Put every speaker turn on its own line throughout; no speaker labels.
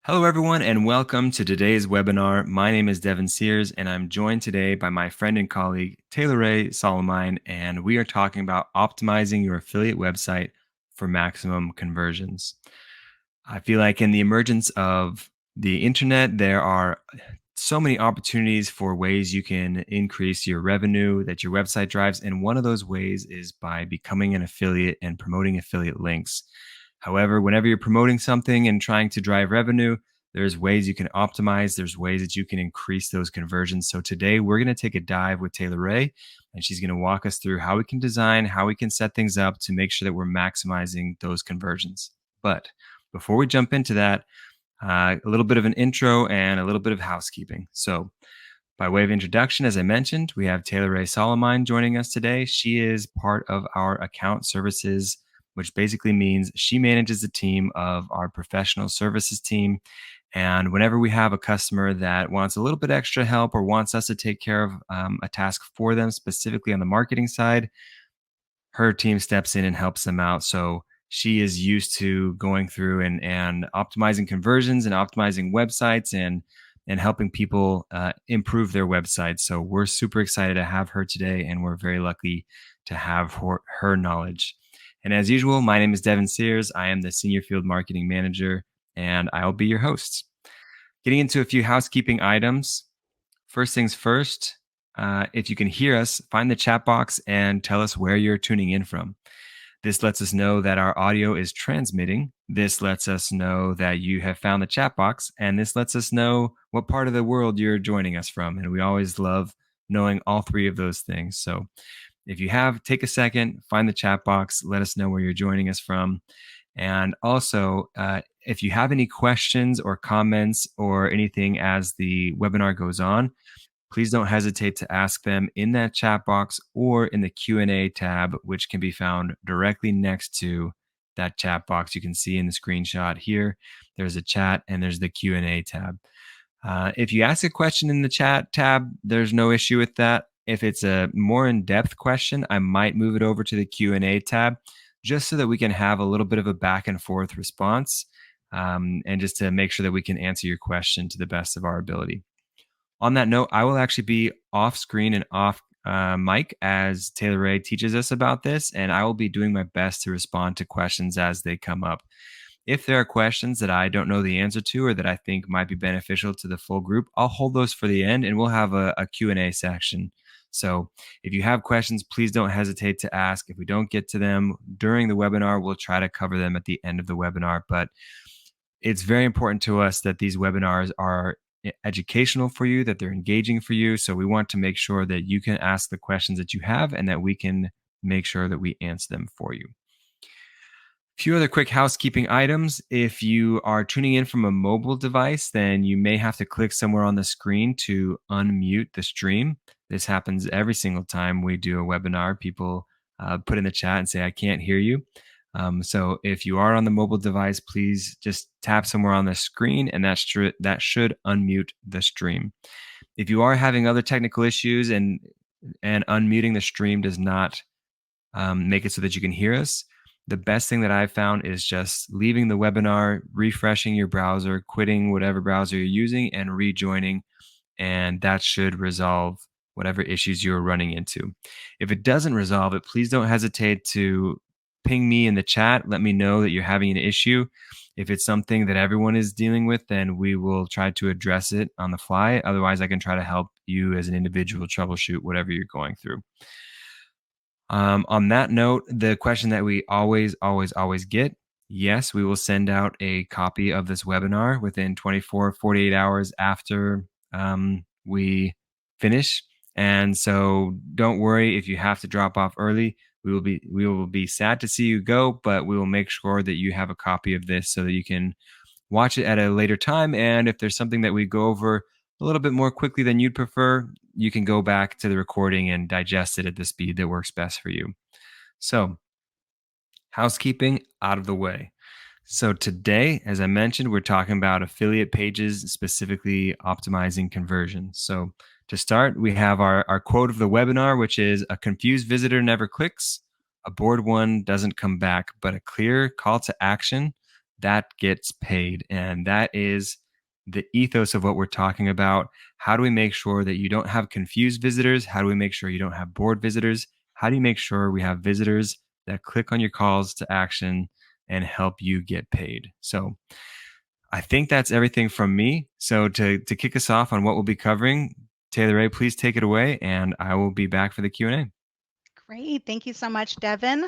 Hello, everyone, and welcome to today's webinar. My name is Devin Sears, and I'm joined today by my friend and colleague, Taylor Ray Solomine, and we are talking about optimizing your affiliate website for maximum conversions. I feel like in the emergence of the internet, there are so many opportunities for ways you can increase your revenue that your website drives. And one of those ways is by becoming an affiliate and promoting affiliate links. However, whenever you're promoting something and trying to drive revenue, there's ways you can optimize, there's ways that you can increase those conversions. So today we're going to take a dive with Taylor Ray, and she's going to walk us through how we can design, how we can set things up to make sure that we're maximizing those conversions. But before we jump into that, a little bit of an intro and a little bit of housekeeping. So, by way of introduction, as I mentioned, we have Taylor Ray Solomine joining us today. She is part of our account services, which basically means she manages the team of our professional services team. And whenever we have a customer that wants a little bit extra help or wants us to take care of a task for them, specifically on the marketing side, her team steps in and helps them out. So she is used to going through and optimizing conversions and optimizing websites and helping people improve their websites. So we're super excited to have her today, and we're very lucky to have her knowledge. And as usual, my name is Devin Sears. I am the Senior Field Marketing Manager, and I'll be your host. Getting into a few housekeeping items. First things first, if you can hear us, find the chat box and tell us where you're tuning in from. This lets us know that our audio is transmitting. This lets us know that you have found the chat box, and this lets us know what part of the world you're joining us from. And we always love knowing all three of those things. So if you have, take a second, find the chat box, let us know where you're joining us from. And also, if you have any questions or comments or anything as the webinar goes on, please don't hesitate to ask them in that chat box or in the Q&A tab, which can be found directly next to that chat box. You can see in the screenshot here, there's a chat and there's the Q&A tab. If you ask a question in the chat tab, there's no issue with that. If it's a more in-depth question, I might move it over to the Q&A tab just so that we can have a little bit of a back and forth response and just to make sure that we can answer your question to the best of our ability. On that note, I will actually be off screen and off mic as Taylor Ray teaches us about this, and I will be doing my best to respond to questions as they come up. If there are questions that I don't know the answer to or that I think might be beneficial to the full group, I'll hold those for the end and we'll have a Q&A section. So if you have questions, please don't hesitate to ask. If we don't get to them during the webinar, we'll try to cover them at the end of the webinar. But it's very important to us that these webinars are educational for you, that they're engaging for you. So we want to make sure that you can ask the questions that you have and that we can make sure that we answer them for you. A few other quick housekeeping items. If you are tuning in from a mobile device, then you may have to click somewhere on the screen to unmute the stream. This happens every single time we do a webinar. People put in the chat and say, I can't hear you. So if you are on the mobile device, please just tap somewhere on the screen and that should unmute the stream. If you are having other technical issues and unmuting the stream does not make it so that you can hear us, the best thing that I've found is just leaving the webinar, refreshing your browser, quitting whatever browser you're using, and rejoining, and that should resolve whatever issues you're running into. If it doesn't resolve it, please don't hesitate to ping me in the chat. Let me know that you're having an issue. If it's something that everyone is dealing with, then we will try to address it on the fly. Otherwise, I can try to help you as an individual troubleshoot whatever you're going through. On that note, the question that we always get, yes, we will send out a copy of this webinar within 24, 48 hours after we finish. And so don't worry if you have to drop off early. We will be sad to see you go, but we will make sure that you have a copy of this so that you can watch it at a later time. And if there's something that we go over a little bit more quickly than you'd prefer, you can go back to the recording and digest it at the speed that works best for you. So, housekeeping out of the way. So today, as I mentioned, we're talking about affiliate pages, specifically optimizing conversion. So to start, we have our quote of the webinar, which is, a confused visitor never clicks, a bored one doesn't come back, but a clear call to action that gets paid. And that is the ethos of what we're talking about. How do we make sure that you don't have confused visitors? How do we make sure you don't have bored visitors? How do you make sure we have visitors that click on your calls to action and help you get paid? So I think that's everything from me. So to kick us off on what we'll be covering, Taylor Ray, please take it away, and I will be back for the Q&A.
Great. Thank you so much, Devin.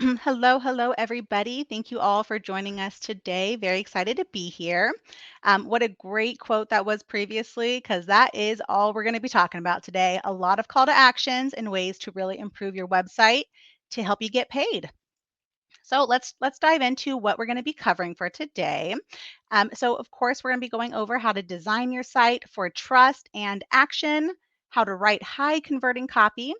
Hello, hello, everybody. Thank you all for joining us today. Very excited to be here. What a great quote that was previously, because that is all we're going to be talking about today. A lot of call to actions and ways to really improve your website to help you get paid. So let's dive into what we're going to be covering for today. So of course we're going to be going over how to design your site for trust and action, how to write high converting copy,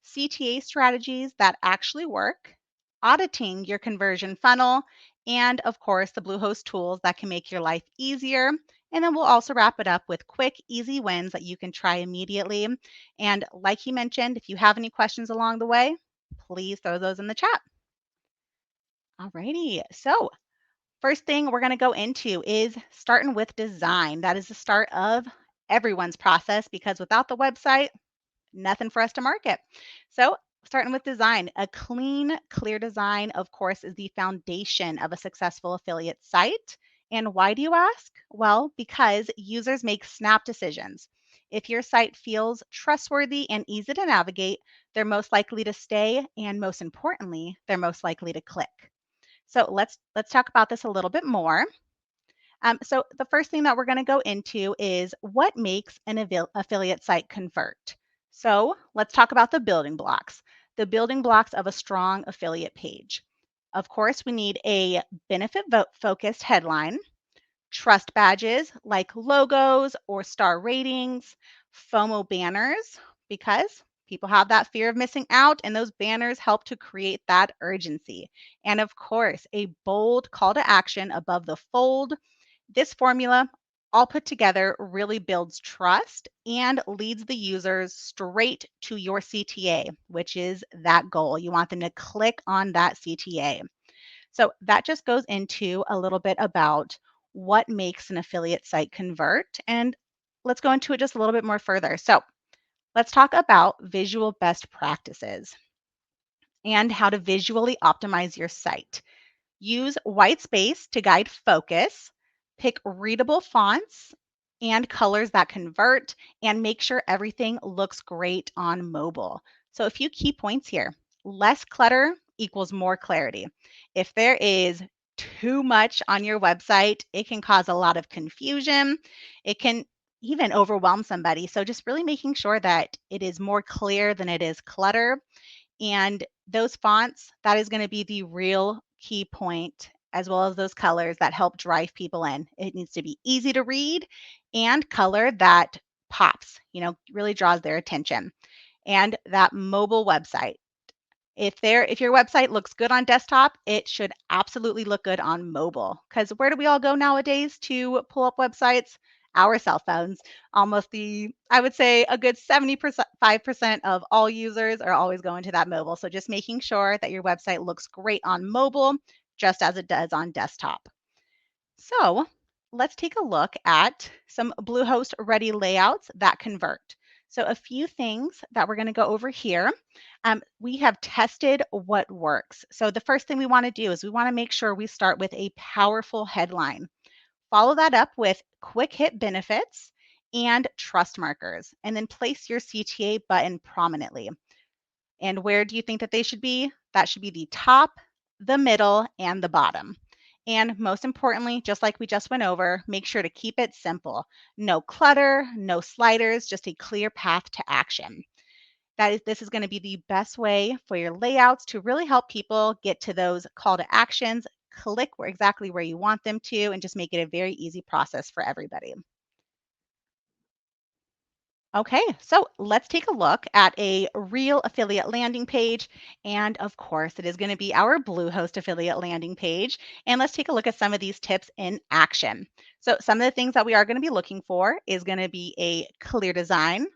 CTA strategies that actually work, auditing your conversion funnel, and of course the Bluehost tools that can make your life easier. And then we'll also wrap it up with quick, easy wins that you can try immediately. And like he mentioned, if you have any questions along the way, please throw those in the chat. Alrighty. So, first thing we're going to go into is starting with design. That is the start of everyone's process because without the website, nothing for us to market. So, starting with design, a clean, clear design, of course, is the foundation of a successful affiliate site. And why do you ask? Well, because users make snap decisions. If your site feels trustworthy and easy to navigate, they're most likely to stay, and most importantly, they're most likely to click. So let's talk about this a little bit more. So the first thing that we're going to go into is what makes an affiliate site convert. So let's talk about the building blocks. The building blocks of a strong affiliate page. Of course, we need a benefit focused headline, trust badges like logos or star ratings, FOMO banners, because people have that fear of missing out, and those banners help to create that urgency. And of course, a bold call to action above the fold. This formula, all put together, really builds trust and leads the users straight to your CTA, which is that goal. You want them to click on that CTA. So that just goes into a little bit about what makes an affiliate site convert. And let's go into it just a little bit more further. So let's talk about visual best practices and how to visually optimize your site. Use white space to guide focus, pick readable fonts and colors that convert, and make sure everything looks great on mobile. So, a few key points here: less clutter equals more clarity. If there is too much on your website, it can cause a lot of confusion. It can even overwhelm somebody. So, just really making sure that it is more clear than it is clutter, and those fonts, that is going to be the real key point, as well as those colors that help drive people in. It needs to be easy to read and color that pops, really draws their attention. And that mobile website. If your website looks good on desktop, it should absolutely look good on mobile. Because where do we all go nowadays to pull up websites? Our cell phones. I would say a good 75% of all users are always going to that mobile. So just making sure that your website looks great on mobile, just as it does on desktop. So let's take a look at some Bluehost ready layouts that convert. So a few things that we're going to go over here. We have tested what works. So the first thing we want to do is we want to make sure we start with a powerful headline. Follow that up with quick hit benefits and trust markers, and then place your CTA button prominently. And where do you think that they should be? That should be the top, the middle, and the bottom. And most importantly, just like we just went over, make sure to keep it simple. No clutter, no sliders, just a clear path to action. This is going to be the best way for your layouts to really help people get to those call to actions, click exactly where you want them to, and just make it a very easy process for everybody. Okay, so let's take a look at a real affiliate landing page. And of course, it is going to be our Bluehost affiliate landing page. And let's take a look at some of these tips in action. So some of the things that we are going to be looking for is going to be a clear design,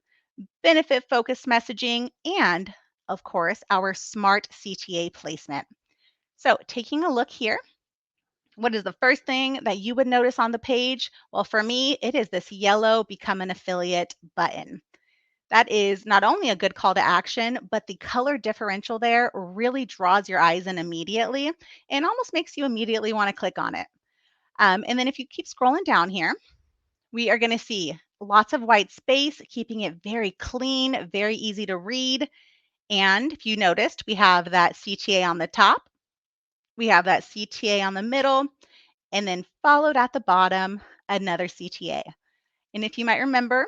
benefit focused messaging, and of course, our smart CTA placement. So taking a look here, What is the first thing that you would notice on the page? Well, for me, it is this yellow Become an Affiliate button. That is not only a good call to action, but the color differential there really draws your eyes in immediately and almost makes you immediately want to click on it. And then if you keep scrolling down here, we are going to see lots of white space, keeping it very clean, very easy to read. And if you noticed, we have that CTA on the top, we have that CTA on the middle, and then followed at the bottom, another CTA. And if you might remember,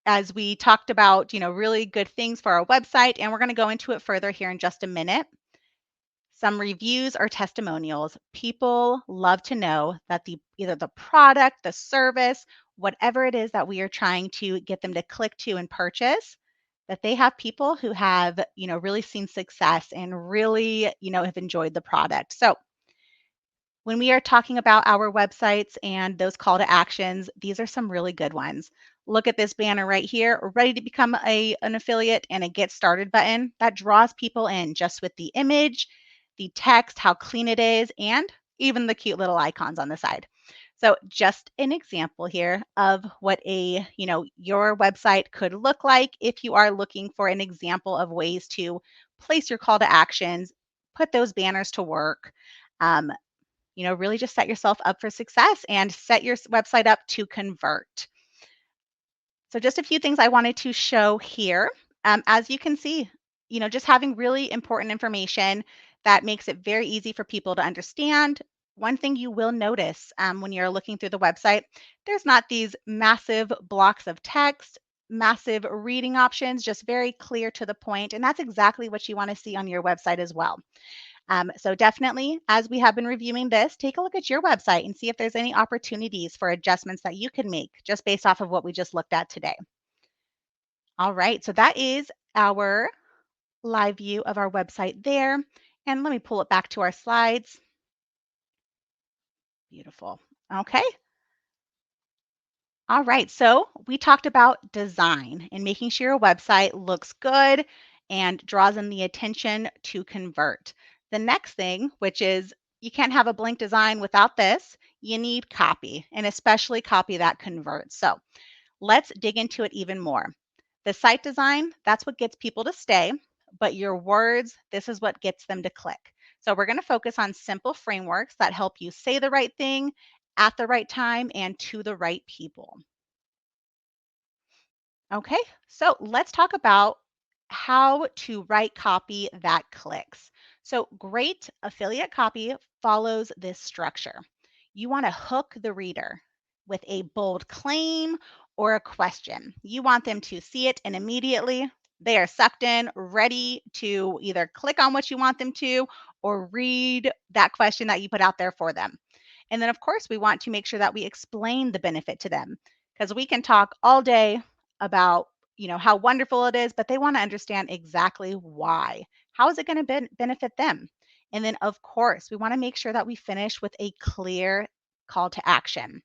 as we talked about, really good things for our website, and we're going to go into it further here in just a minute. Some reviews or testimonials. People love to know that either the product, the service, whatever it is that we are trying to get them to click to and purchase, that they have people who have, really seen success and really, have enjoyed the product. So when we are talking about our websites and those call to actions, these are some really good ones. Look at this banner right here, ready to become an affiliate, and a get started button. That draws people in just with the image, the text, how clean it is, and even the cute little icons on the side. So just an example here of what your website could look like if you are looking for an example of ways to place your call to actions, put those banners to work. Um, really just set yourself up for success and set your website up to convert. So just a few things I wanted to show here. As you can see, just having really important information that makes it very easy for people to understand. One thing you will notice when you're looking through the website, there's not these massive blocks of text, massive reading options, just very clear to the point. And that's exactly what you want to see on your website as well. So definitely, as we have been reviewing this, take a look at your website and see if there's any opportunities for adjustments that you can make just based off of what we just looked at today. All right, so that is our live view of our website there. And let me pull it back to our slides. Beautiful. Okay. All right, so we talked about design and making sure your website looks good and draws in the attention to convert. The next thing, which is you can't have a blank design without this, you need copy, and especially copy that converts. So let's dig into it even more. The site design, that's what gets people to stay, but your words, this is what gets them to click. So we're going to focus on simple frameworks that help you say the right thing at the right time and to the right people. Okay, so let's talk about how to write copy that clicks. So, great affiliate copy follows this structure. You want to hook the reader with a bold claim or a question. You want them to see it and immediately they are sucked in, ready to either click on what you want them to or read that question that you put out there for them. And then, of course, we want to make sure that we explain the benefit to them because we can talk all day about how wonderful it is, but they want to understand exactly why. How is it going to benefit them? And then, of course, we want to make sure that we finish with a clear call to action.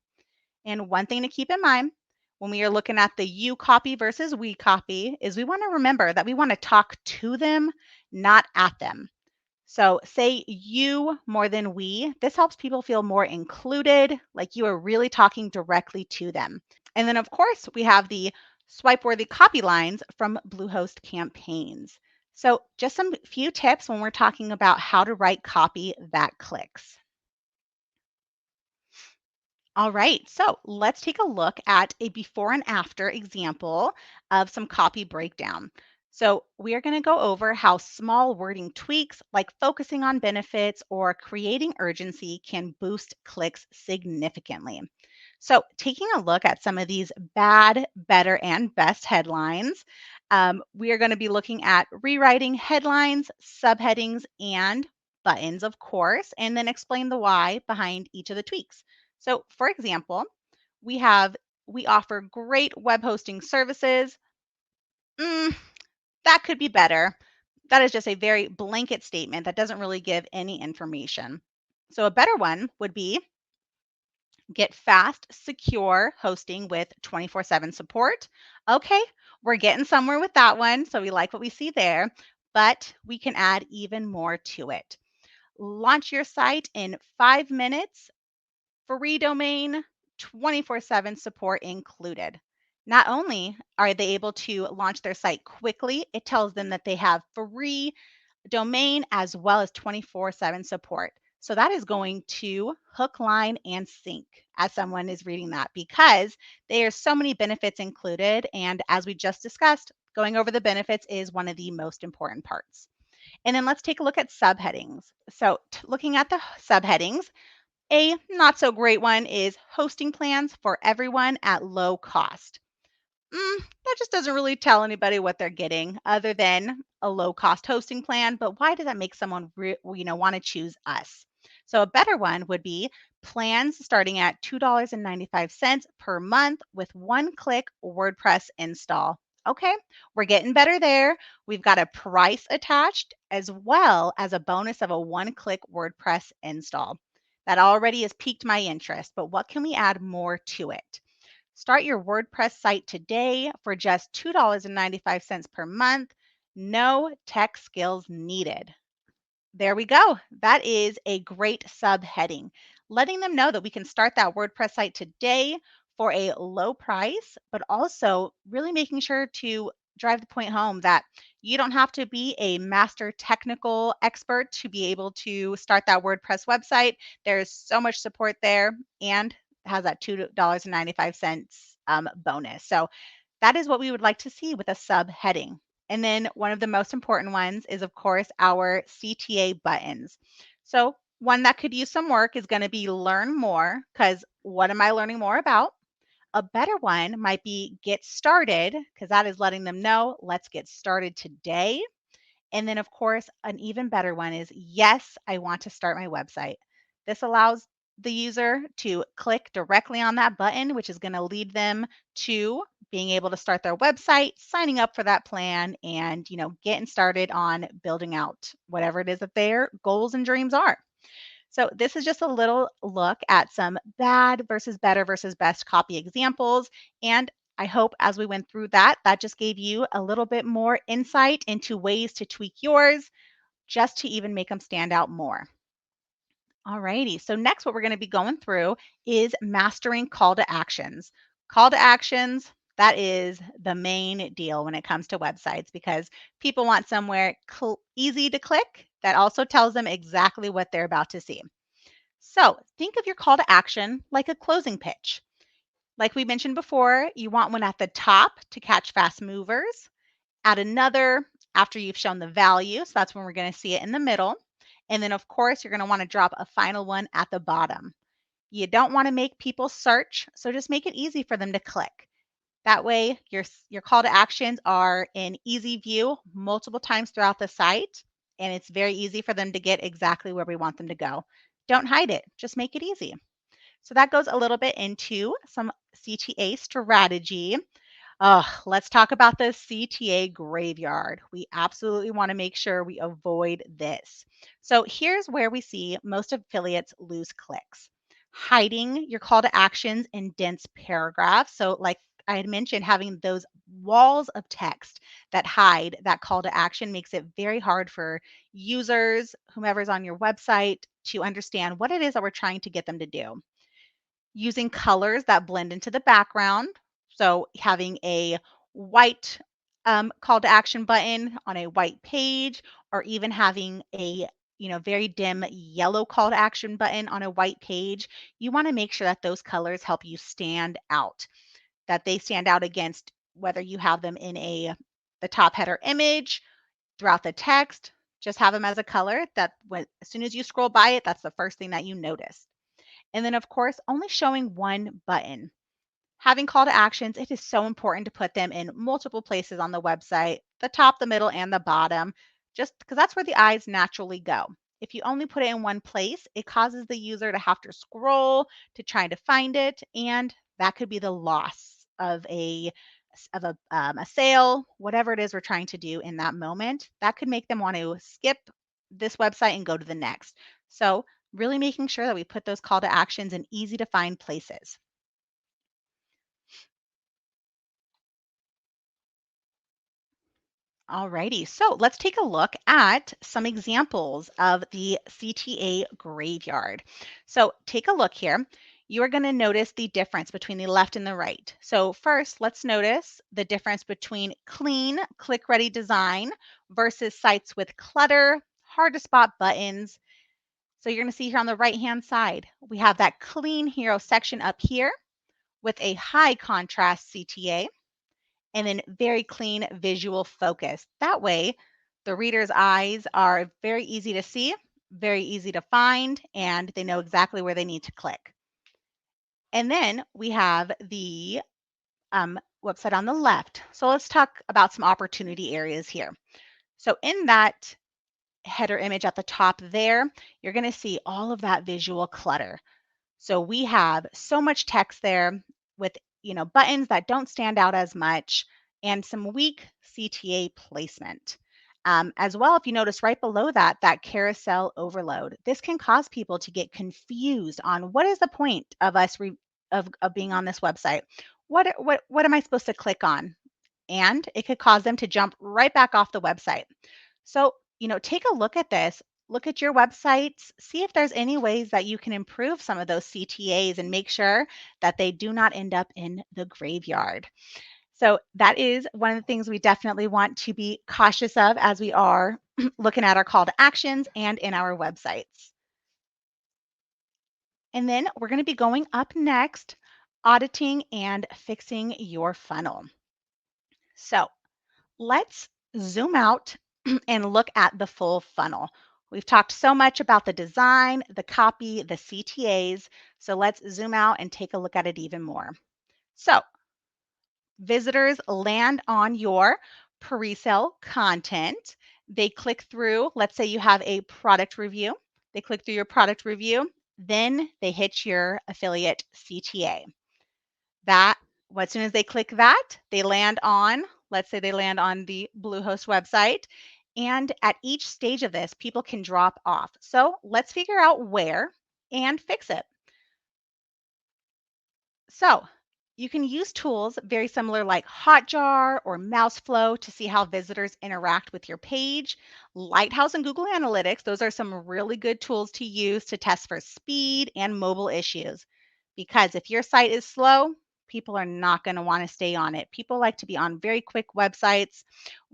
And one thing to keep in mind when we are looking at the you copy versus we copy is we want to remember that we want to talk to them, not at them. So say you more than we. This helps people feel more included, like you are really talking directly to them. And then, of course, we have the swipe worthy copy lines from Bluehost campaigns. So, just some few tips when we're talking about how to write copy that clicks. All right, so let's take a look at a before and after example of some copy breakdown. So we are going to go over how small wording tweaks like focusing on benefits or creating urgency can boost clicks significantly. So taking a look at some of these bad, better, and best headlines, we are going to be looking at rewriting headlines, subheadings, and buttons, of course, and then explain the why behind each of the tweaks. So, for example, we offer great web hosting services. Mm, that could be better. That is just a very blanket statement that doesn't really give any information. So, a better one would be get fast, secure hosting with 24/7 support. Okay, we're getting somewhere with that one. So, we like what we see there, but we can add even more to it. Launch your site in 5 minutes, free domain, 24/7 support included. Not only are they able to launch their site quickly, it tells them that they have free domain as well as 24/7 support. So that is going to hook, line, and sink as someone is reading that because there are so many benefits included. And as we just discussed, going over the benefits is one of the most important parts. And then let's take a look at subheadings. So, looking at the subheadings, a not so great one is hosting plans for everyone at low cost. That just doesn't really tell anybody what they're getting other than a low cost hosting plan. But why does that make someone want to choose us? So a better one would be plans starting at $2.95 per month with one-click WordPress install. Okay, we're getting better there. We've got a price attached as well as a bonus of a one-click WordPress install. That already has piqued my interest, but what can we add more to it? Start your WordPress site today for just $2.95 per month. No tech skills needed. There we go. That is a great subheading, letting them know that we can start that WordPress site today for a low price, but also really making sure to drive the point home that you don't have to be a master technical expert to be able to start that WordPress website. There's so much support there and has that $2.95 bonus. So that is what we would like to see with a subheading. And then one of the most important ones is, of course, our CTA buttons. So one that could use some work is going to be learn more, because what am I learning more about? A better one might be get started, because that is letting them know, let's get started today. And then, of course, an even better one is yes, I want to start my website. This allows the user to click directly on that button, which is going to lead them to being able to start their website, signing up for that plan, and getting started on building out whatever it is that their goals and dreams are. So this is just a little look at some bad versus better versus best copy examples. And I hope as we went through that, that just gave you a little bit more insight into ways to tweak yours just to even make them stand out more. Alrighty, so next what we're going to be going through is mastering call to actions. Call to actions, that is the main deal when it comes to websites because people want somewhere easy to click that also tells them exactly what they're about to see. So think of your call to action like a closing pitch. Like we mentioned before, you want one at the top to catch fast movers, add another after you've shown the value. So that's when we're going to see it in the middle. And then, of course, you're going to want to drop a final one at the bottom. You don't want to make people search, so just make it easy for them to click. That way, your call to actions are in easy view multiple times throughout the site, and it's very easy for them to get exactly where we want them to go. Don't hide it, just make it easy. So that goes a little bit into some CTA strategy. Let's talk about the CTA graveyard. We absolutely want to make sure we avoid this. So here's where we see most affiliates lose clicks. Hiding your call to actions in dense paragraphs. So like I had mentioned, having those walls of text that hide that call to action makes it very hard for users, whomever's on your website, to understand what it is that we're trying to get them to do using colors that blend into the background. So having a white call to action button on a white page, or even having a very dim yellow call to action button on a white page. You want to make sure that those colors help you stand out, that they stand out against whether you have them in the top header image, throughout the text. Just have them as a color that as soon as you scroll by it, that's the first thing that you notice. And then, of course, only showing one button. Having call to actions, it is so important to put them in multiple places on the website, the top, the middle, and the bottom, just because that's where the eyes naturally go. If you only put it in one place, it causes the user to have to scroll to try to find it, and that could be the loss of a sale, whatever it is we're trying to do in that moment. That could make them want to skip this website and go to the next. So really making sure that we put those call to actions in easy to find places. Alrighty, so let's take a look at some examples of the CTA graveyard. So take a look here. You are going to notice the difference between the left and the right. So first, let's notice the difference between clean, click-ready design versus sites with clutter, hard to spot buttons. So you're going to see here on the right-hand side, we have that clean hero section up here with a high contrast CTA and then very clean visual focus. That way, the reader's eyes are very easy to see, very easy to find, and they know exactly where they need to click. And then we have the website on the left. So let's talk about some opportunity areas here. So in that header image at the top there, you're going to see all of that visual clutter. So we have so much text there with, buttons that don't stand out as much and some weak CTA placement. As well, if you notice right below that, that carousel overload, this can cause people to get confused on what is the point of us of being on this website. What am I supposed to click on? And it could cause them to jump right back off the website. So, take a look at this. Look at your websites, see if there's any ways that you can improve some of those CTAs and make sure that they do not end up in the graveyard. So, that is one of the things we definitely want to be cautious of as we are looking at our call to actions and in our websites. And then we're going to be going up next, auditing and fixing your funnel. So, let's zoom out and look at the full funnel. We've talked so much about the design, the copy, the CTAs. So let's zoom out and take a look at it even more. So visitors land on your pre-sale content. They click through, let's say you have a product review. They click through your product review. Then they hit your affiliate CTA. That as soon as they click that, they land on, let's say they land on the Bluehost website. And at each stage of this, people can drop off. So let's figure out where and fix it. So you can use tools very similar like Hotjar or Mouseflow to see how visitors interact with your page. Lighthouse and Google Analytics, those are some really good tools to use to test for speed and mobile issues. Because if your site is slow, people are not going to want to stay on it. People like to be on very quick websites.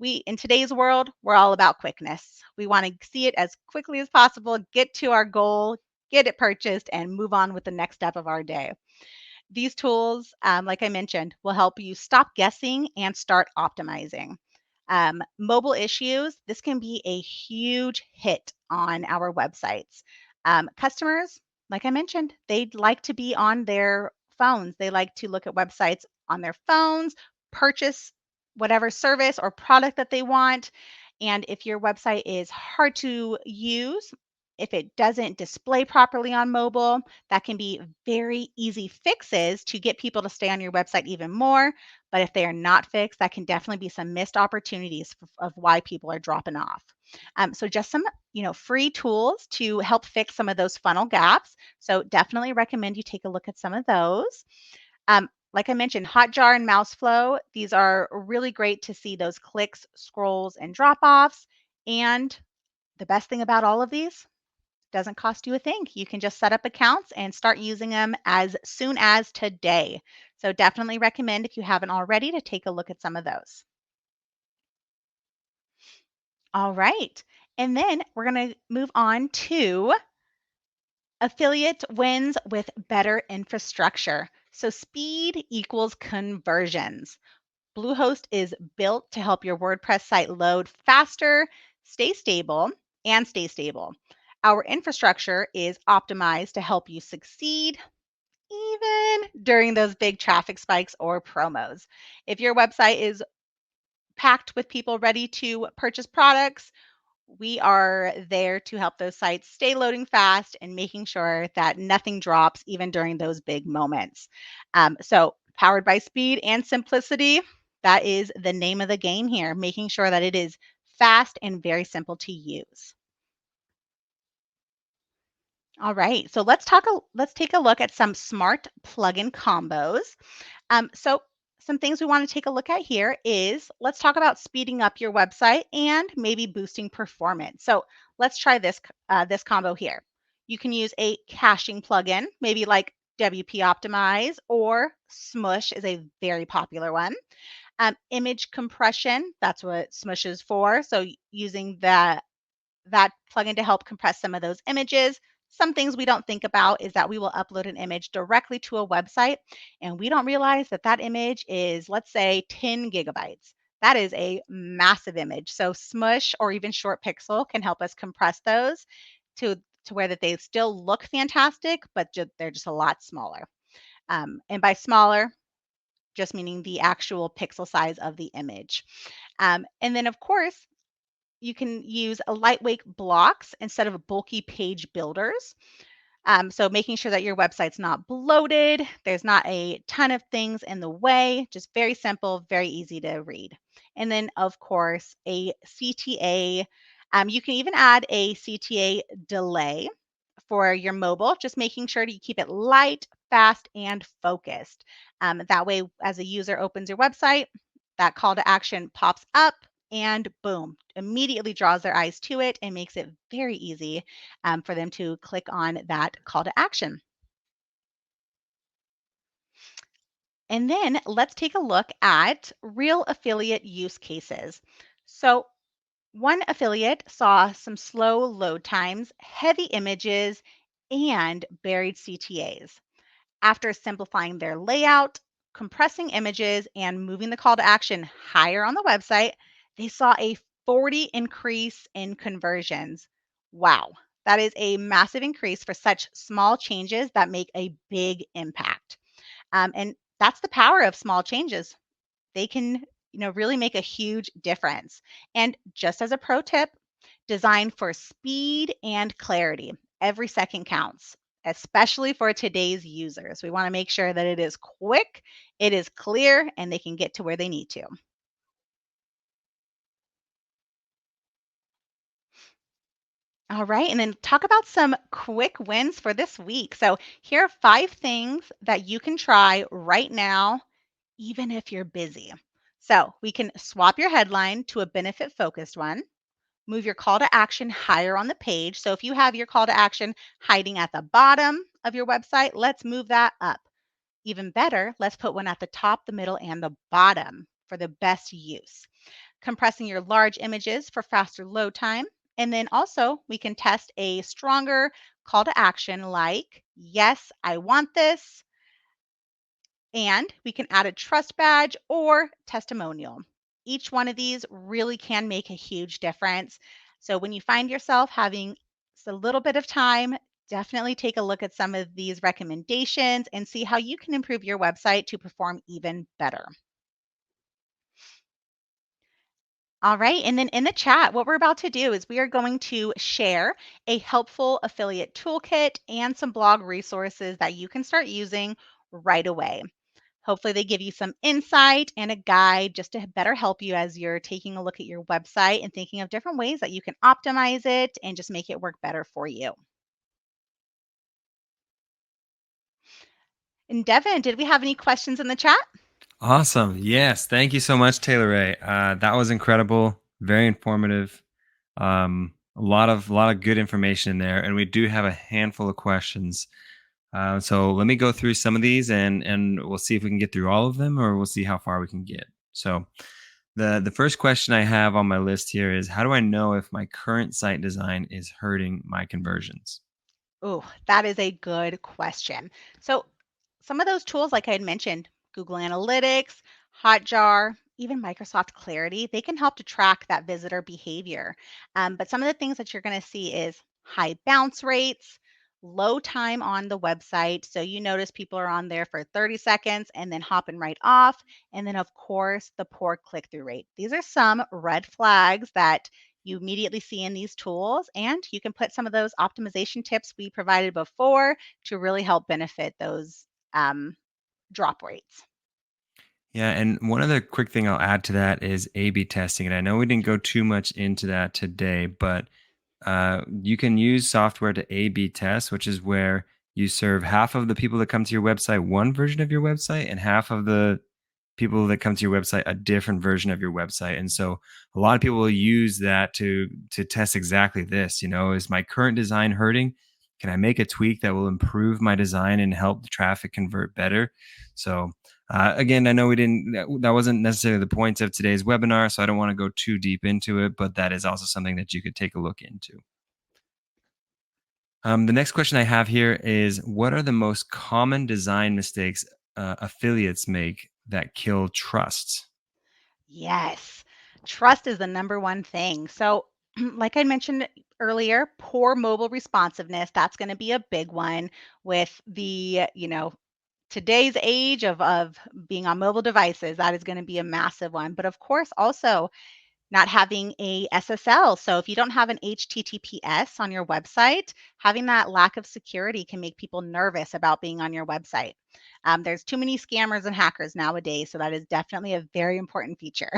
In today's world, we're all about quickness. We want to see it as quickly as possible, get to our goal, get it purchased, and move on with the next step of our day. These tools, like I mentioned, will help you stop guessing and start optimizing. Mobile issues, this can be a huge hit on our websites. Customers, like I mentioned, they'd like to be on their phones. They like to look at websites on their phones, purchase whatever service or product that they want. And if your website is hard to use, if it doesn't display properly on mobile, that can be very easy fixes to get people to stay on your website even more. But if they are not fixed, that can definitely be some missed opportunities of why people are dropping off. So just some, free tools to help fix some of those funnel gaps. So definitely recommend you take a look at some of those. Like I mentioned, Hotjar and Mouseflow, these are really great to see those clicks, scrolls, and drop offs. And the best thing about all of these, doesn't cost you a thing. You can just set up accounts and start using them as soon as today. So definitely recommend if you haven't already to take a look at some of those. All right. And then we're going to move on to affiliate wins with better infrastructure. So speed equals conversions. Bluehost is built to help your WordPress site load faster, stay stable. Our infrastructure is optimized to help you succeed even during those big traffic spikes or promos. If your website is packed with people ready to purchase products, we are there to help those sites stay loading fast and making sure that nothing drops even during those big moments. So, powered by speed and simplicity, that is the name of the game here, making sure that it is fast and very simple to use. All right, so let's take a look at some smart plugin combos. So some things we want to take a look at here is let's talk about speeding up your website and maybe boosting performance. So let's try this combo here. You can use a caching plugin, maybe like WP Optimize or Smush is a very popular one. Image compression, that's what Smush is for. So using that plugin to help compress some of those images. Some things we don't think about is that we will upload an image directly to a website and we don't realize that that image is, let's say, 10 gigabytes. That is a massive image. So Smush or even Short Pixel can help us compress those to to where that they still look fantastic, but they're just a lot smaller. And by smaller, just meaning the actual pixel size of the image. And then, of course, you can use a lightweight blocks instead of bulky page builders. So making sure that your website's not bloated, there's not a ton of things in the way, just very simple, very easy to read. And then, of course, a CTA. You can even add a CTA delay for your mobile, just making sure that you keep it light, fast, and focused. That way, as a user opens your website, that call to action pops up and boom, immediately draws their eyes to it and makes it very easy for them to click on that call to action. And then let's take a look at real affiliate use cases. So, one affiliate saw some slow load times, heavy images, and buried CTAs. After simplifying their layout, compressing images, and moving the call to action higher on the website, they saw a 40 increase in conversions. Wow, that is a massive increase for such small changes that make a big impact. And that's the power of small changes. They can, really make a huge difference. And just as a pro tip, design for speed and clarity. Every second counts, especially for today's users. We want to make sure that it is quick, it is clear, and they can get to where they need to. All right, and then talk about some quick wins for this week. So, here are 5 things that you can try right now, even if you're busy. So, we can swap your headline to a benefit focused one. Move your call to action higher on the page. So if you have your call to action hiding at the bottom of your website, let's move that up. Even better, let's put one at the top, the middle, and the bottom for the best use. Compressing your large images for faster load time. And then also, we can test a stronger call to action like, yes, I want this, and we can add a trust badge or testimonial. Each one of these really can make a huge difference. So when you find yourself having a little bit of time, definitely take a look at some of these recommendations and see how you can improve your website to perform even better. All right. And then in the chat, what we're about to do is we are going to share a helpful affiliate toolkit and some blog resources that you can start using right away. Hopefully, they give you some insight and a guide just to better help you as you're taking a look at your website and thinking of different ways that you can optimize it and just make it work better for you. And Devin, did we have any questions in the chat?
Awesome. Yes. Thank you so much, Taylor Ray. That was incredible. Very informative. A lot of good information in there, and we do have a handful of questions. So let me go through some of these, and we'll see if we can get through all of them, or we'll see how far we can get. So the first question I have on my list here is, how do I know if my current site design is hurting my conversions?
Oh, that is a good question. So, some of those tools, like I had mentioned, Google Analytics, Hotjar, even Microsoft Clarity, they can help to track that visitor behavior. But some of the things that you're going to see is high bounce rates, low time on the website. So you notice people are on there for 30 seconds and then hopping right off. And then, of course, the poor click through rate. These are some red flags that you immediately see in these tools, and you can put some of those optimization tips we provided before to really help benefit those um, drop rates.
Yeah, and one other quick thing I'll add to that is A/B testing. And I know we didn't go too much into that today, but you can use software to A/B test, which is where you serve half of the people that come to your website one version of your website, and half of the people that come to your website a different version of your website. And so a lot of people will use that to test exactly this. Is my current design hurting? Can I make a tweak that will improve my design and help the traffic convert better? So again, I know we didn't that wasn't necessarily the point of today's webinar, so I don't want to go too deep into it, but that is also something that you could take a look into. The next question I have here is, what are the most common design mistakes affiliates make that kill trust?
Yes. Trust is the number one thing. So, like I mentioned earlier, poor mobile responsiveness, that's going to be a big one with today's age of being on mobile devices. That is going to be a massive one. But of course, also not having a SSL. So if you don't have an HTTPS on your website, having that lack of security can make people nervous about being on your website. There's too many scammers and hackers nowadays, so that is definitely a very important feature.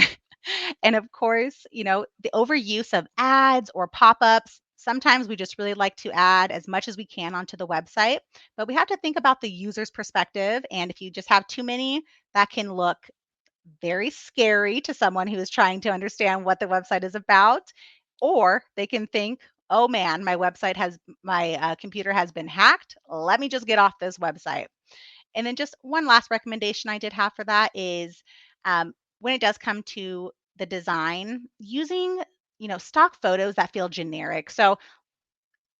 And of course, the overuse of ads or pop-ups. Sometimes we just really like to add as much as we can onto the website, but we have to think about the user's perspective. And if you just have too many, that can look very scary to someone who is trying to understand what the website is about. Or they can think, oh man, my computer has been hacked. Let me just get off this website. And then just one last recommendation I did have for that is when it does come to the design, using stock photos that feel generic. So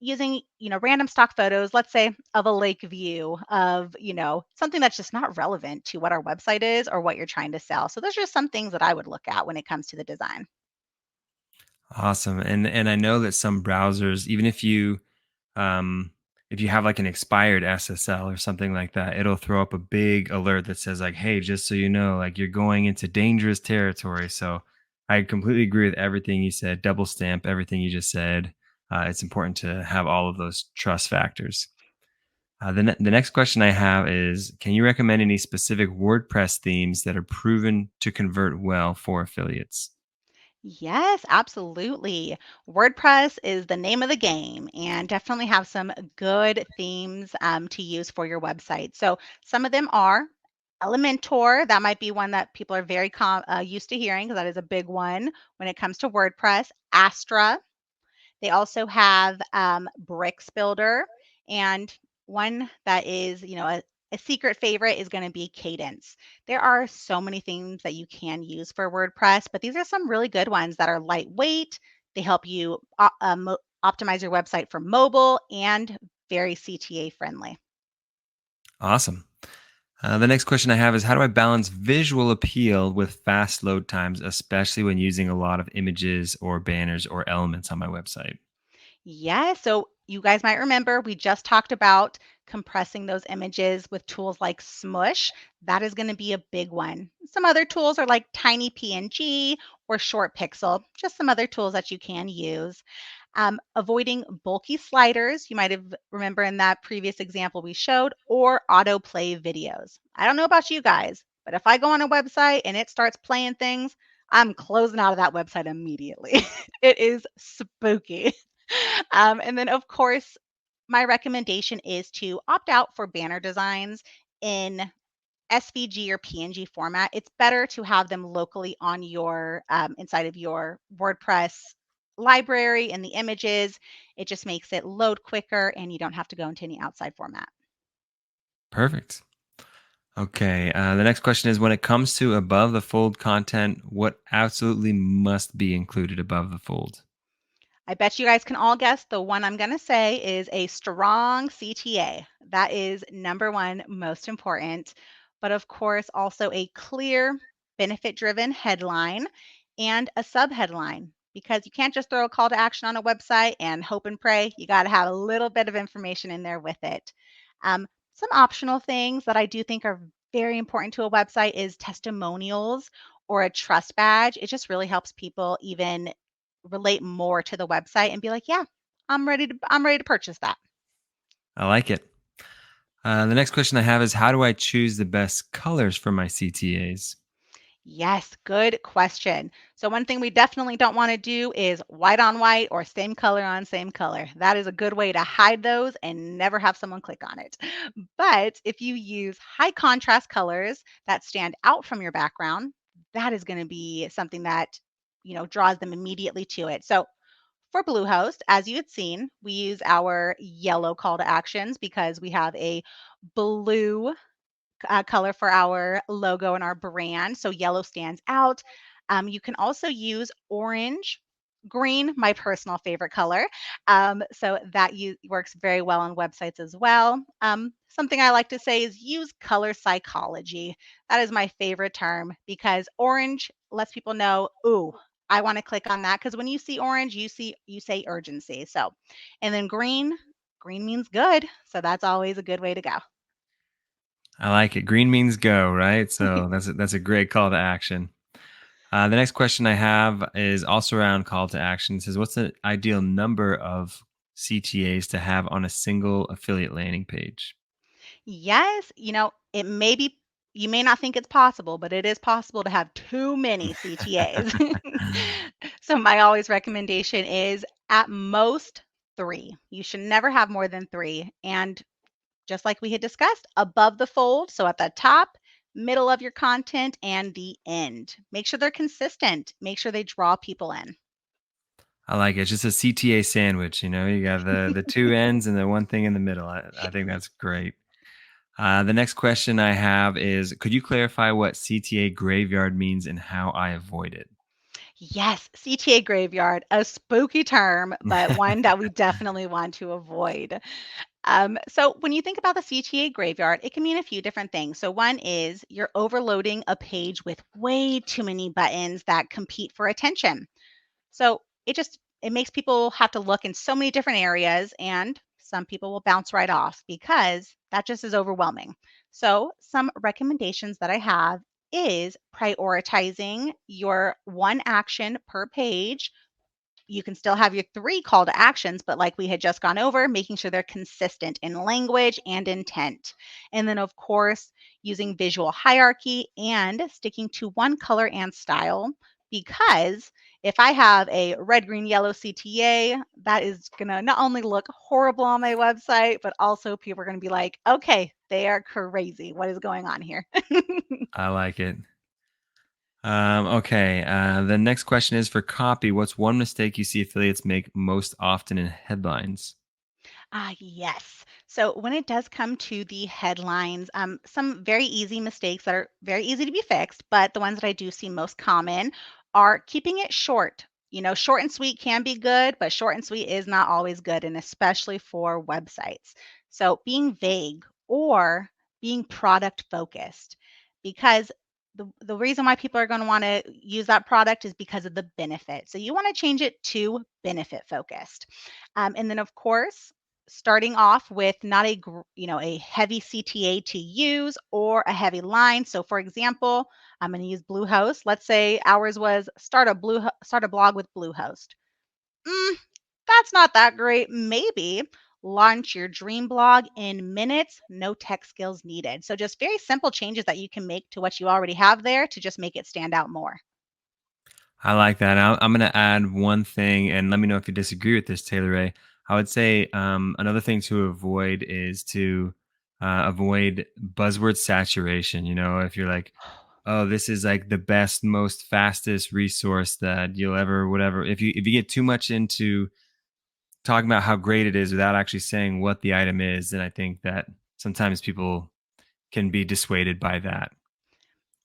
using random stock photos, let's say of a lake view of something that's just not relevant to what our website is or what you're trying to sell. So those are just some things that I would look at when it comes to the design.
Awesome. And I know that some browsers, even if you have like an expired SSL or something like that, it'll throw up a big alert that says like, "Hey, just so you know, like you're going into dangerous territory." So I completely agree with everything you said. Double stamp everything you just said. It's important to have all of those trust factors. The next question I have is, can you recommend any specific WordPress themes that are proven to convert well for affiliates?
Yes, absolutely. WordPress is the name of the game and definitely have some good themes to use for your website. So some of them are Elementor. That might be one that people are very used to hearing because that is a big one when it comes to WordPress. Astra. They also have Bricks Builder, and one that is, a secret favorite is going to be Cadence. There are so many things that you can use for WordPress, but these are some really good ones that are lightweight. They help you optimize your website for mobile and very CTA friendly.
Awesome. The next question I have is, how do I balance visual appeal with fast load times, especially when using a lot of images or banners or elements on my website?
Yeah, so you guys might remember we just talked about compressing those images with tools like Smush. That is going to be a big one. Some other tools are like Tiny PNG or Short Pixel, just some other tools that you can use. Avoiding bulky sliders, you might have remember in that previous example we showed, or autoplay videos. I don't know about you guys, but if I go on a website and it starts playing things, I'm closing out of that website immediately. It is spooky. And then, of course, my recommendation is to opt out for banner designs in SVG or PNG format. It's better to have them locally on your inside of your WordPress library and the images. It just makes it load quicker and you don't have to go into any outside format.
Perfect. Okay. The next question is, when it comes to above the fold content, what absolutely must be included above the fold?
I bet you guys can all guess the one I'm going to say is a strong CTA. That is number one, most important. But of course, also a clear, benefit driven headline and a subheadline because you can't just throw a call to action on a website and hope and pray. You got to have a little bit of information in there with it. Some optional things that I do think are very important to a website is testimonials or a trust badge. It just really helps people even relate more to the website and be like, "Yeah, I'm ready to purchase that."
I like it. The next question I have is, how do I choose the best colors for my CTAs?
Yes, good question. So, one thing we definitely don't want to do is white on white or same color on same color. That is a good way to hide those and never have someone click on it. But if you use high contrast colors that stand out from your background, that is going to be something that draws them immediately to it. So, for Bluehost, as you had seen, we use our yellow call to actions because we have a blue color for our logo and our brand. So yellow stands out. You can also use orange, green, my personal favorite color. So that works very well on websites as well. Something I like to say is use color psychology. That is my favorite term because orange lets people know, ooh, I want to click on that because when you see orange, you say urgency. So, and then green means good. So that's always a good way to go.
I like it. Green means go, right? So that's a great call to action. The next question I have is also around call to action. It says, what's the ideal number of CTAs to have on a single affiliate landing page?
Yes, it may be you may not think it's possible, but it is possible to have too many CTAs. So my always recommendation is at most 3. You should never have more than 3. And just like we had discussed, above the fold, so at the top, middle of your content, and the end. Make sure they're consistent. Make sure they draw people in.
I like it. It's just a CTA sandwich. You got the two ends and the one thing in the middle. I think that's great. The next question I have is, could you clarify what CTA graveyard means and how I avoid it?
Yes, CTA graveyard, a spooky term, but one that we definitely want to avoid. So when you think about the CTA graveyard, it can mean a few different things. So one is you're overloading a page with way too many buttons that compete for attention. So it makes people have to look in so many different areas and some people will bounce right off because that just is overwhelming. So some recommendations that I have is prioritizing your one action per page. You can still have your 3 call to actions, but like we had just gone over, making sure they're consistent in language and intent. And then, of course, using visual hierarchy and sticking to one color and style. Because if I have a red, green, yellow CTA, that is going to not only look horrible on my website, but also people are going to be like, okay, they are crazy. What is going on here?
I like it. Okay. The next question is for copy. What's one mistake you see affiliates make most often in headlines?
Yes. So when it does come to the headlines, some very easy mistakes that are very easy to be fixed, but the ones that I do see most common are keeping it short. Short and sweet can be good, but short and sweet is not always good, and especially for websites. So being vague or being product focused, because the reason why people are going to want to use that product is because of the benefit. So you want to change it to benefit focused. And then, of course, starting off with not a heavy CTA to use or a heavy line. So for example, I'm going to use Bluehost. Let's say ours was start a blog with Bluehost. Mm, that's not that great. Maybe launch your dream blog in minutes, no tech skills needed. So just very simple changes that you can make to what you already have there to just make it stand out more.
I like that. I'm going to add one thing, and let me know if you disagree with this, Taylor Ray. I would say another thing to avoid is to avoid buzzword saturation. If you're like, oh, this is like the best, most fastest resource that you'll ever, whatever. If you get too much into talking about how great it is without actually saying what the item is, then I think that sometimes people can be dissuaded by that.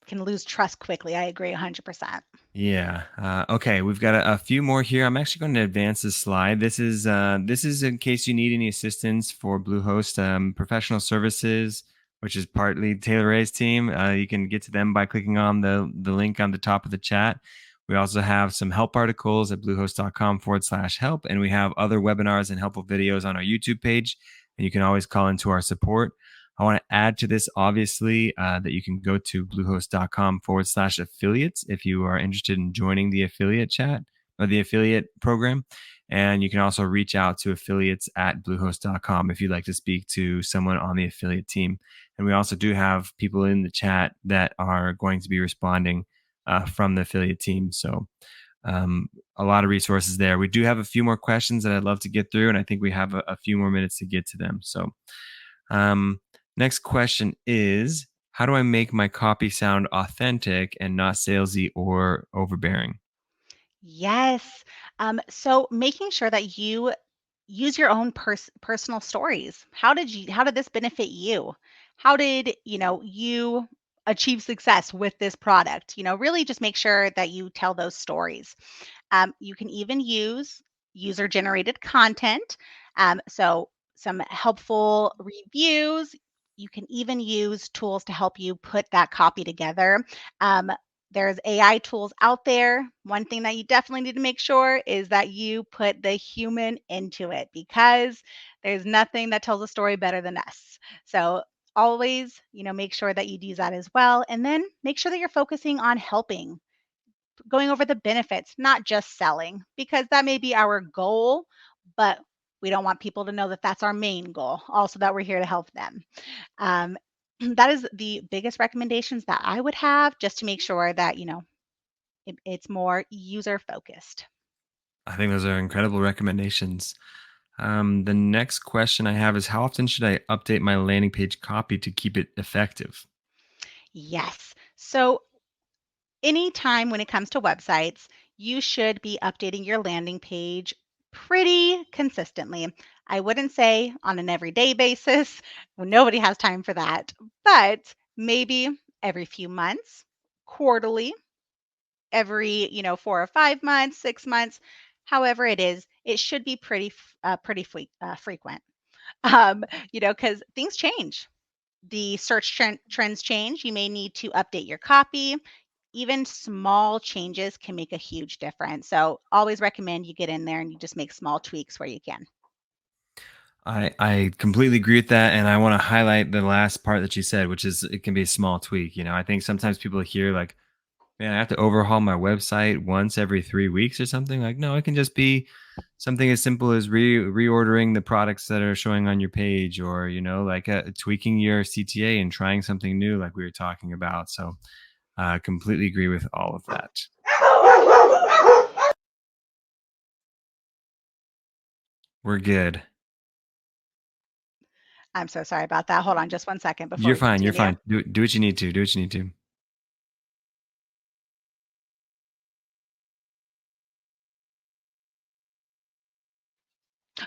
Can lose trust quickly. I agree 100%.
Yeah. Okay. We've got a few more here. I'm actually going to advance this slide. This is in case you need any assistance for Bluehost professional services, which is partly Taylor Ray's team. You can get to them by clicking on the link on the top of the chat. We also have some help articles at bluehost.com/help, and we have other webinars and helpful videos on our YouTube page. And you can always call into our support. I want to add to this, obviously, that you can go to bluehost.com/affiliates if you are interested in joining the affiliate chat or the affiliate program. And you can also reach out to affiliates at bluehost.com if you'd like to speak to someone on the affiliate team. And we also do have people in the chat that are going to be responding from the affiliate team. So um, a lot of resources there. We do have a few more questions that I'd love to get through, and I think we have a few more minutes to get to them. So, um, next question is, how do I make my copy sound authentic and not salesy or overbearing?
Yes. So making sure that you use your own personal stories. How did this benefit you? How did, you achieve success with this product? Really just make sure that you tell those stories. You can even use user generated content. So, some helpful reviews. You can even use tools to help you put that copy together. Um, there's AI tools out there. One thing that you definitely need to make sure is that you put the human into it because there's nothing that tells a story better than us. So, always, make sure that you do that as well. And then make sure that you're focusing on helping, going over the benefits, not just selling, because that may be our goal, but we don't want people to know that that's our main goal, also that we're here to help them. Um, that is the biggest recommendations that I would have just to make sure that, it's more user focused.
I think those are incredible recommendations. The next question I have is, how often should I update my landing page copy to keep it effective?
Yes. So anytime when it comes to websites, you should be updating your landing page pretty consistently. I wouldn't say on an everyday basis. Well, nobody has time for that, but maybe every few months, quarterly, every 4 or 5 months, 6 months, however it is. It should be frequent. Because things change. The search trends change. You may need to update your copy. Even small changes can make a huge difference. So always recommend you get in there and you just make small tweaks where you can.
I completely agree with that. And I want to highlight the last part that you said, which is it can be a small tweak. I think sometimes people hear like, man, I have to overhaul my website once every 3 weeks or something. Like, no, it can just be something as simple as reordering the products that are showing on your page, or, like tweaking your CTA and trying something new, like we were talking about. So, completely agree with all of that. We're good.
I'm so sorry about that. Hold on just 1 second before
You're
we
fine. You're
continue.
fine. Do what you need to. Do what you need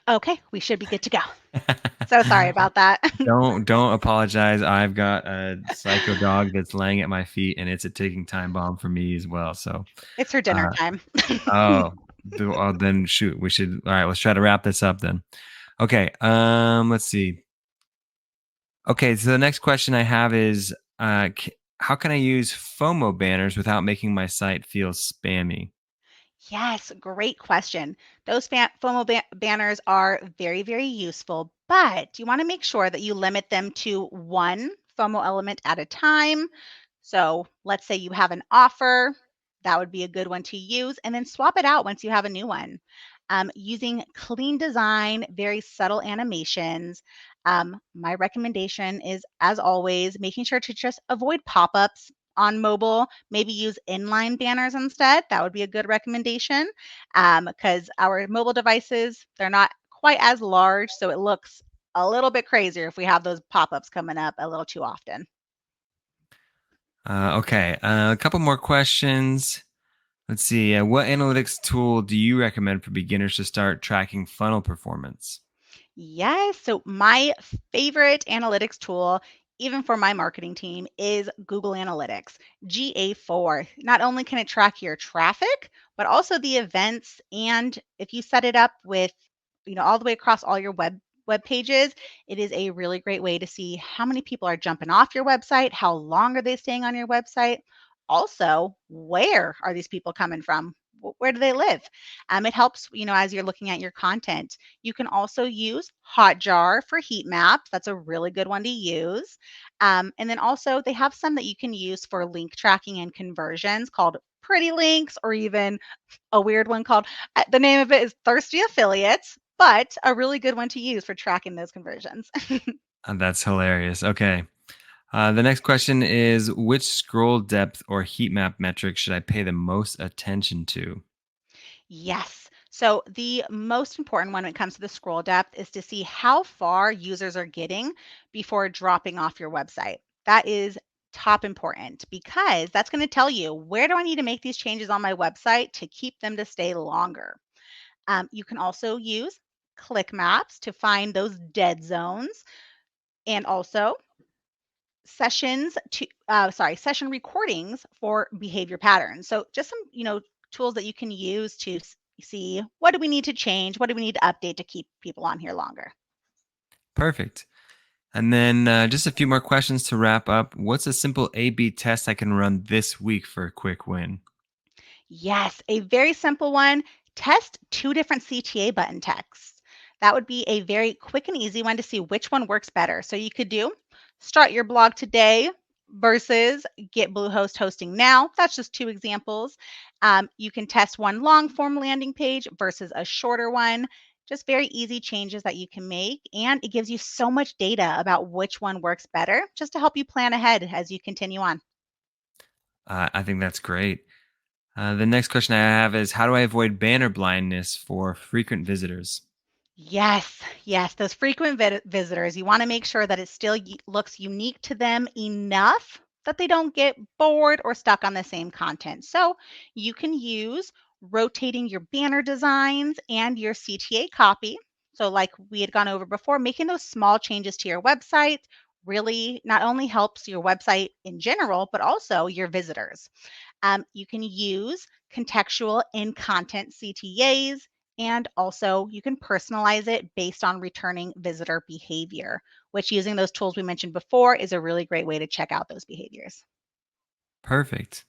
Okay, we should be good to go. So sorry
to.
about that.
Don't apologize. I've got a psycho dog that's laying at my feet, and it's a ticking time bomb for me as well. So,
It's her dinner
uh,
time.
oh, then shoot, we should. All right, let's try to wrap this up then. Okay. Let's see. Okay, so the next question I have is, how can I use FOMO banners without making my site feel spammy?
Yes, great question. Those FOMO banners are very, very useful, but you want to make sure that you limit them to one FOMO element at a time. So let's say you have an offer, that would be a good one to use, and then swap it out once you have a new one. Using clean design, very subtle animations. My recommendation is, as always, making sure to just avoid pop ups on mobile. Maybe use inline banners instead. That would be a good recommendation because our mobile devices, they're not quite as large, so it looks a little bit crazier if we have those pop ups coming up a little too often.
Okay, a couple more questions. Let's see. What analytics tool do you recommend for beginners to start tracking funnel performance?
Yes. So my favorite analytics tool, even for my marketing team, is Google Analytics, GA4. Not only can it track your traffic, but also the events. And if you set it up with, all the way across all your web pages, it is a really great way to see how many people are jumping off your website, how long are they staying on your website. Also, where are these people coming from? Where do they live? It helps, as you're looking at your content. You can also use Hotjar for heat maps. That's a really good one to use. And then also, they have some that you can use for link tracking and conversions called Pretty Links, or even a weird one called, the name of it is Thirsty Affiliates, but a really good one to use for tracking those conversions.
That's hilarious. Okay. The next question is which scroll depth or heat map metric should I pay the most attention to?
Yes. So the most important one when it comes to the scroll depth is to see how far users are getting before dropping off your website. That is top important because that's going to tell you where do I need to make these changes on my website to keep them to stay longer. You can also use click maps to find those dead zones and also session recordings for behavior patterns. So just some, tools that you can use to see what do we need to change, what do we need to update to keep people on here longer.
Perfect. And then just a few more questions to wrap up. What's a simple A B test I can run this week for a quick win?
Yes, a very simple one. Test two different CTA button texts. That would be a very quick and easy one to see which one works better. So you could do start your blog today versus get Bluehost hosting now. That's just two examples. You can test one long form landing page versus a shorter one. Just very easy changes that you can make. And it gives you so much data about which one works better just to help you plan ahead as you continue on.
I think that's great. The next question I have is how do I avoid banner blindness for frequent visitors?
Yes, yes, those frequent visitors, you want to make sure that it still looks unique to them enough that they don't get bored or stuck on the same content. So you can use rotating your banner designs and your CTA copy. So, like we had gone over before, making those small changes to your website really not only helps your website in general, but also your visitors. You can use contextual in content CTAs, and also you can personalize it based on returning visitor behavior, which using those tools we mentioned before is a really great way to check out those behaviors.
Perfect.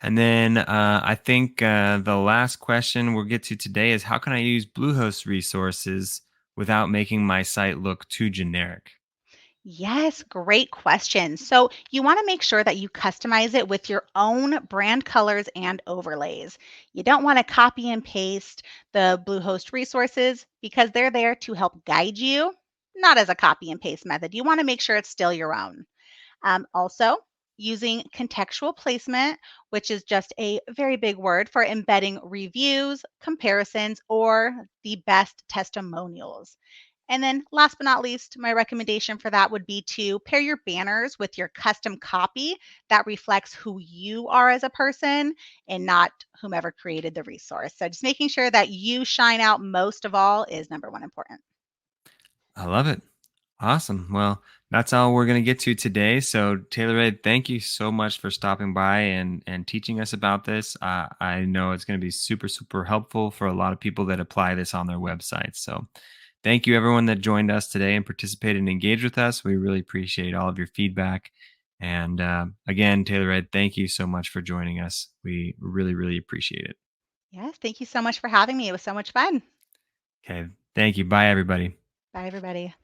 And then I think the last question we'll get to today is how can I use Bluehost resources without making my site look too generic?
Yes, great question. So you want to make sure that you customize it with your own brand colors and overlays. You don't want to copy and paste the Bluehost resources because they're there to help guide you, not as a copy and paste method. You want to make sure it's still your own. Also, using contextual placement, which is just a very big word for embedding reviews, comparisons, or the best testimonials. And then, last but not least, my recommendation for that would be to pair your banners with your custom copy that reflects who you are as a person and not whomever created the resource. So, just making sure that you shine out most of all is number one important.
I love it. Awesome. Well, that's all we're going to get to today. So, Taylor Ray, thank you so much for stopping by and teaching us about this. I know it's going to be super, super helpful for a lot of people that apply this on their websites. So, thank you, everyone that joined us today and participated and engaged with us. We really appreciate all of your feedback. And again, Taylor Ray, thank you so much for joining us. We really, really appreciate it.
Yes, thank you so much for having me. It was so much fun.
Okay. Thank you. Bye, everybody.
Bye, everybody.